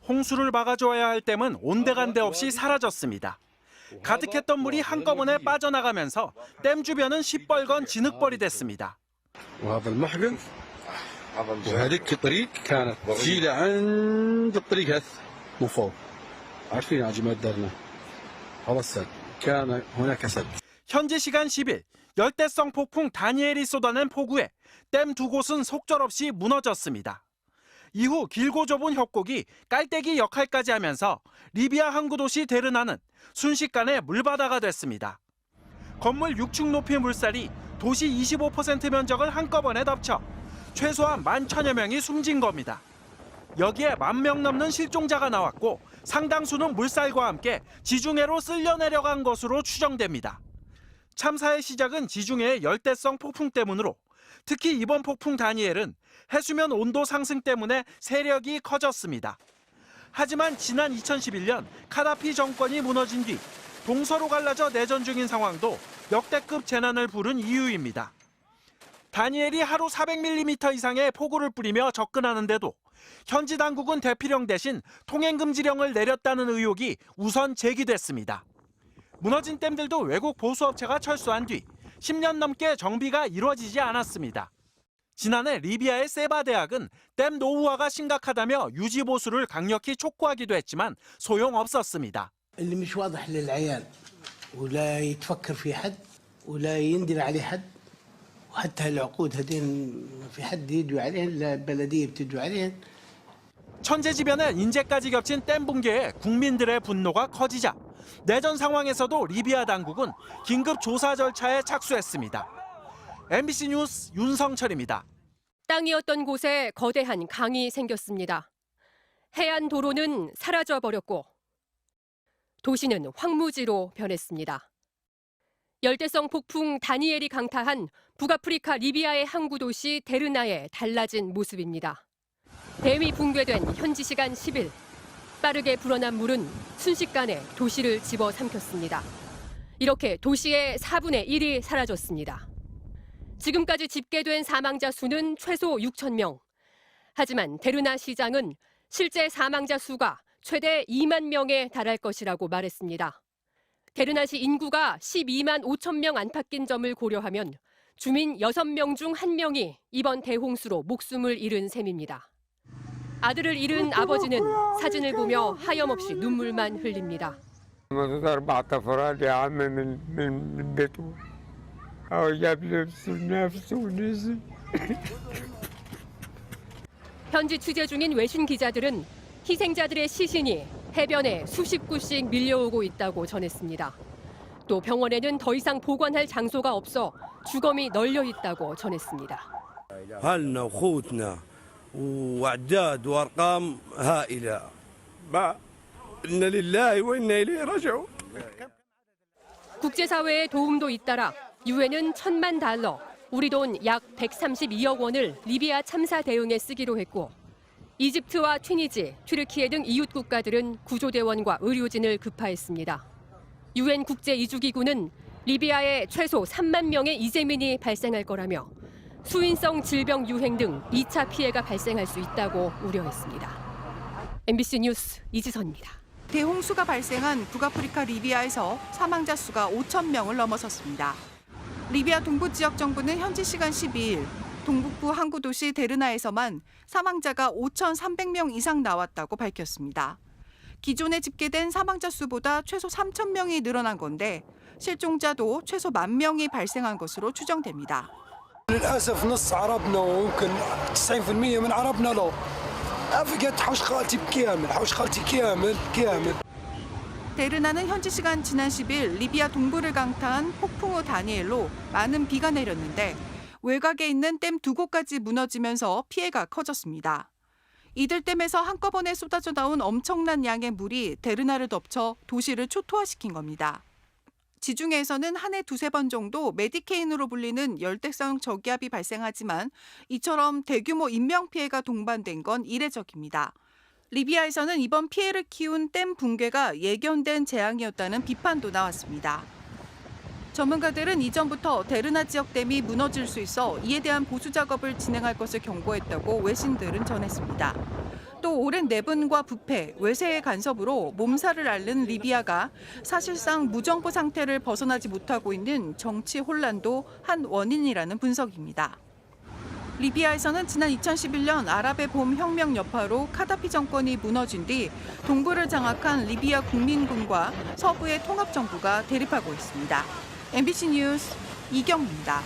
홍수를 막아줘야 할 댐은 온데간데 없이 사라졌습니다. 가득했던 물이 한꺼번에 빠져나가면서 댐 주변은 시뻘건 진흙벌이 됐습니다. وهذا المحقن وهذيك الطريق كانت تجي لعند الطريق هذا من فوق عارفين عجمات دارنا هذا السد كان هناك سد. 현지 시간 10일 열대성 폭풍 다니엘이 쏟아낸 폭우에 댐 두 곳은 속절없이 무너졌습니다. 이후 길고 좁은 협곡이 깔때기 역할까지 하면서 리비아 항구 도시 데르나는 순식간에 물바다가 됐습니다. 건물 6층 높이의 물살이 도시 25% 면적을 한꺼번에 덮쳐 최소한 11,000여 명이 숨진 겁니다. 여기에 10,000명 넘는 실종자가 나왔고 상당수는 물살과 함께 지중해로 쓸려 내려간 것으로 추정됩니다. 참사의 시작은 지중해의 열대성 폭풍 때문으로 특히 이번 폭풍 다니엘은 해수면 온도 상승 때문에 세력이 커졌습니다. 하지만 지난 2011년 카다피 정권이 무너진 뒤 동서로 갈라져 내전 중인 상황도 역대급 재난을 부른 이유입니다. 다니엘이 하루 400mm 이상의 폭우를 뿌리며 접근하는데도 현지 당국은 대피령 대신 통행금지령을 내렸다는 의혹이 우선 제기됐습니다. 무너진 댐들도 외국 보수업체가 철수한 뒤 10년 넘게 정비가 이루어지지 않았습니다. 지난해 리비아의 세바 대학은 댐 노후화가 심각하다며 유지 보수를 강력히 촉구하기도 했지만 소용없었습니다. اللي مش واضح للعيان ولا يتفكر في حد ولا يندر عليه حد وحتى العقود هذين في حد يدعو عليهن البلديه بتدعو عليهن. 천재지변에 인재까지 겹친 댐 붕괴에 국민들의 분노가 커지자 내전 상황에서도 리비아 당국은 긴급 조사 절차에 착수했습니다. MBC 뉴스 윤성철입니다. 땅이었던 곳에 거대한 강이 생겼습니다. 해안 도로는 사라져버렸고 도시는 황무지로 변했습니다. 열대성 폭풍 다니엘이 강타한 북아프리카 리비아의 항구 도시 데르나의 달라진 모습입니다. 댐이 붕괴된 현지 시간 10일, 빠르게 불어난 물은 순식간에 도시를 집어삼켰습니다. 이렇게 도시의 4분의 1이 사라졌습니다. 지금까지 집계된 사망자 수는 최소 6,000명. 하지만 데르나 시장은 실제 사망자 수가 최대 2만 명에 달할 것이라고 말했습니다. 데르나시 인구가 12만 5천 명 안팎인 점을 고려하면 주민 6명 중 1명이 이번 대홍수로 목숨을 잃은 셈입니다. 아들을 잃은 아버지는 사진을 보며 하염없이 눈물만 흘립니다. 현지 취재 중인 외신 기자들은 희생자들의 시신이 해변에 수십 구씩 밀려오고 있다고 전했습니다. 또 병원에는 더 이상 보관할 장소가 없어 주검이 널려 있다고 전했습니다. أهلنا وأخوتنا وأعداد وأرقام هائلة. إنا لله وإنا إليه راجعون. 국제사회의 도움도 잇따라 유엔은 $1,000만, 우리 돈 약 132억 원을 리비아 참사 대응에 쓰기로 했고 이집트와 튀니지, 튀르키예 등 이웃 국가들은 구조대원과 의료진을 급파했습니다. 유엔 국제이주기구는 리비아에 최소 3만 명의 이재민이 발생할 거라며 수인성 질병 유행 등 2차 피해가 발생할 수 있다고 우려했습니다. MBC 뉴스 이지선입니다. 대홍수가 발생한 북아프리카 리비아에서 사망자 수가 5,000명을 넘어섰습니다. 리비아 동부 지역 정부는 현지 시간 12일 동북부 항구 도시 데르나에서만 사망자가 5,300명 이상 나왔다고 밝혔습니다. 기존에 집계된 사망자 수보다 최소 3,000명이 늘어난 건데 실종자도 최소 10,000명이 발생한 것으로 추정됩니다. للأسف نص عربنا ويمكن 90% من عربنا لا. أفقد حوش خالتي بكامل حوش خالتي كامل. 데르나는 현지 시간 지난 10일 리비아 동부를 강타한 폭풍우 다니엘로 많은 비가 내렸는데 외곽에 있는 댐 2곳까지 무너지면서 피해가 커졌습니다. 이들 댐에서 한꺼번에 쏟아져 나온 엄청난 양의 물이 데르나를 덮쳐 도시를 초토화시킨 겁니다. 지중해에서는 한 해 2-3번 정도 메디케인으로 불리는 열대성 저기압이 발생하지만 이처럼 대규모 인명피해가 동반된 건 이례적입니다. 리비아에서는 이번 피해를 키운 댐 붕괴가 예견된 재앙이었다는 비판도 나왔습니다. 전문가들은 이전부터 데르나 지역 댐이 무너질 수 있어 이에 대한 보수 작업을 진행할 것을 경고했다고 외신들은 전했습니다. 또 오랜 내분과 부패, 외세의 간섭으로 몸살을 앓는 리비아가 사실상 무정부 상태를 벗어나지 못하고 있는 정치 혼란도 한 원인이라는 분석입니다. 리비아에서는 지난 2011년 아랍의 봄 혁명 여파로 카다피 정권이 무너진 뒤 동부를 장악한 리비아 국민군과 서부의 통합정부가 대립하고 있습니다. MBC 뉴스 이경입니다.